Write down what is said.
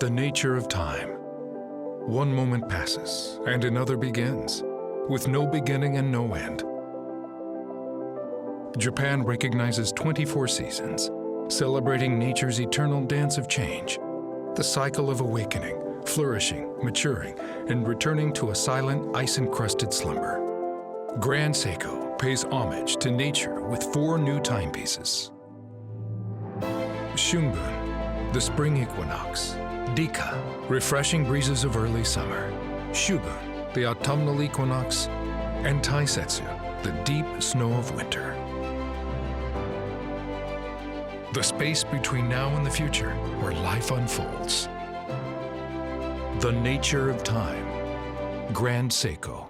The nature of time. One moment passes, and another begins, with no beginning and no end. Japan recognizes 24 seasons, celebrating nature's eternal dance of change, the cycle of awakening, flourishing, maturing, and returning to a silent, ice-encrusted slumber. Grand Seiko pays homage to nature with 4 new timepieces. Shunbun, the spring equinox. Dika, refreshing breezes of early summer. Shubun, the autumnal equinox. And Taisetsu, the deep snow of winter. The space between now and the future, where life unfolds. The nature of time. Grand Seiko.